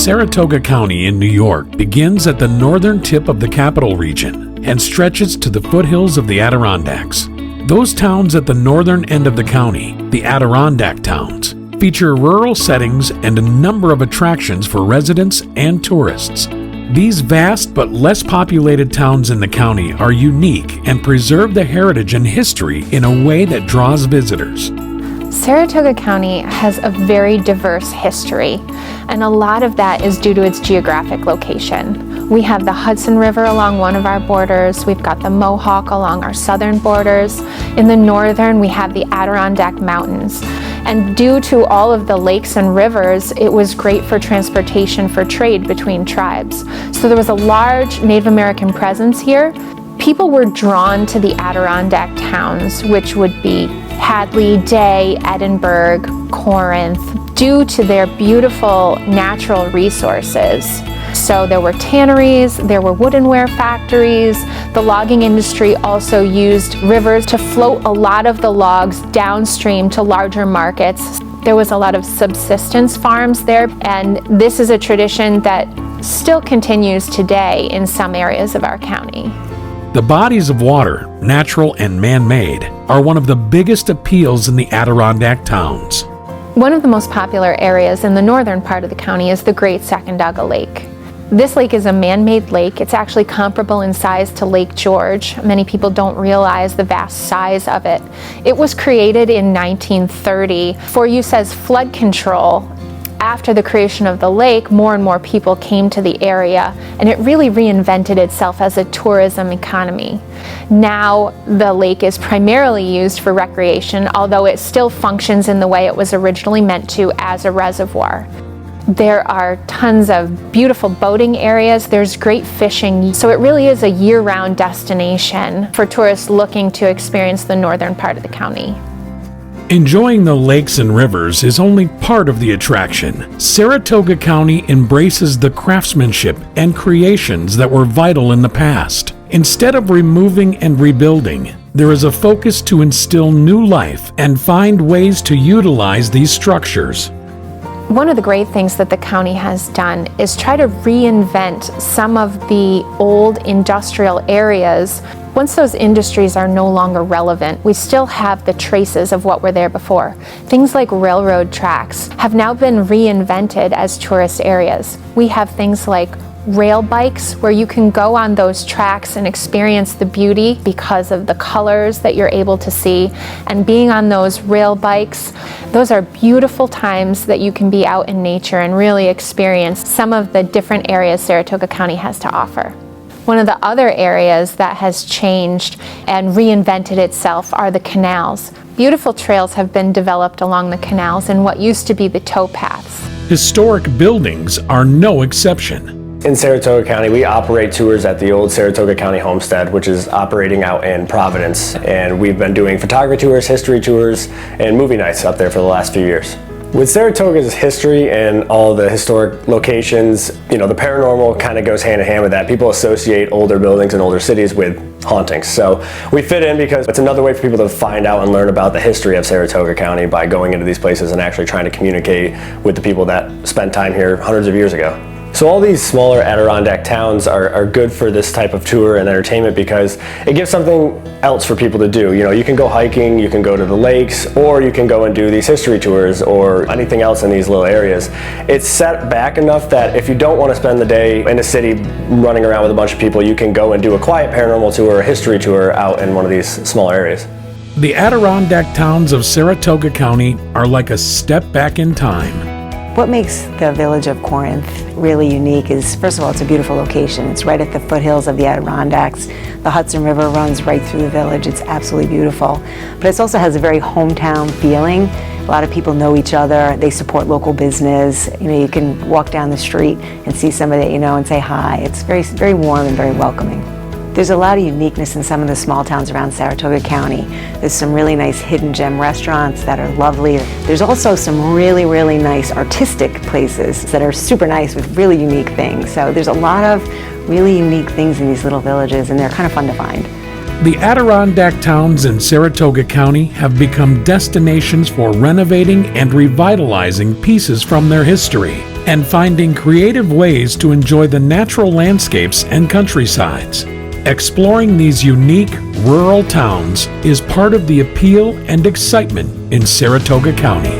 Saratoga County in New York begins at the northern tip of the capital region and stretches to the foothills of the Adirondacks. Those towns at the northern end of the county, the Adirondack Towns, feature rural settings and a number of attractions for residents and tourists. These vast but less populated towns in the county are unique and preserve the heritage and history in a way that draws visitors. Saratoga County has a very diverse history, and a lot of that is due to its geographic location. We have the Hudson River along one of our borders, we've got the Mohawk along our southern borders. In the northern, we have the Adirondack Mountains. And due to all of the lakes and rivers, it was great for transportation for trade between tribes. So there was a large Native American presence here. People were drawn to the Adirondack towns, which would be Hadley, Day, Edinburgh, Corinth, due to their beautiful natural resources. So there were tanneries, there were woodenware factories. The logging industry also used rivers to float a lot of the logs downstream to larger markets. There was a lot of subsistence farms there, and this is a tradition that still continues today in some areas of our county. The bodies of water, natural and man-made, are one of the biggest appeals in the Adirondack Towns. One of the most popular areas in the northern part of the county is the Great Sacandaga Lake. This lake is a man-made lake. It's actually comparable in size to Lake George. Many people don't realize the vast size of it. It was created in 1930 for use as flood control. After the creation of the lake, more and more people came to the area, and it really reinvented itself as a tourism economy. Now the lake is primarily used for recreation, although it still functions in the way it was originally meant to, as a reservoir. There are tons of beautiful boating areas. There's great fishing. So it really is a year-round destination for tourists looking to experience the northern part of the county. Enjoying the lakes and rivers is only part of the attraction. Saratoga County embraces the craftsmanship and creations that were vital in the past. Instead of removing and rebuilding, there is a focus to instill new life and find ways to utilize these structures. One of the great things that the county has done is try to reinvent some of the old industrial areas. Once those industries are no longer relevant, we still have the traces of what were there before. Things like railroad tracks have now been reinvented as tourist areas. We have things like rail bikes where you can go on those tracks and experience the beauty because of the colors that you're able to see. And being on those rail bikes, those are beautiful times that you can be out in nature and really experience some of the different areas Saratoga County has to offer. One of the other areas that has changed and reinvented itself are the canals. Beautiful trails have been developed along the canals in what used to be the towpaths. Historic buildings are no exception. In Saratoga County, we operate tours at the old Saratoga County Homestead, which is operating out in Providence. And we've been doing photography tours, history tours, and movie nights up there for the last few years. With Saratoga's history and all the historic locations, the paranormal kind of goes hand in hand with that. People associate older buildings and older cities with hauntings. So we fit in because it's another way for people to find out and learn about the history of Saratoga County by going into these places and actually trying to communicate with the people that spent time here hundreds of years ago. So all these smaller Adirondack towns are good for this type of tour and entertainment because it gives something else for people to do. You can go hiking, you can go to the lakes, or you can go and do these history tours or anything else in these little areas. It's set back enough that if you don't want to spend the day in a city running around with a bunch of people, you can go and do a quiet paranormal tour or a history tour out in one of these small areas. The Adirondack towns of Saratoga County are like a step back in time. What makes the village of Corinth really unique is, first of all, it's a beautiful location. It's right at the foothills of the Adirondacks. The Hudson River runs right through the village. It's absolutely beautiful. But it also has a very hometown feeling. A lot of people know each other. They support local business. You can walk down the street and see somebody that you know and say hi. It's very, very warm and very welcoming. There's a lot of uniqueness in some of the small towns around Saratoga County. There's some really nice hidden gem restaurants that are lovely. There's also some really, really nice artistic places that are super nice with really unique things. So there's a lot of really unique things in these little villages, and they're kind of fun to find. The Adirondack towns in Saratoga County have become destinations for renovating and revitalizing pieces from their history. and finding creative ways to enjoy the natural landscapes and countrysides. Exploring these unique rural towns is part of the appeal and excitement in Saratoga County.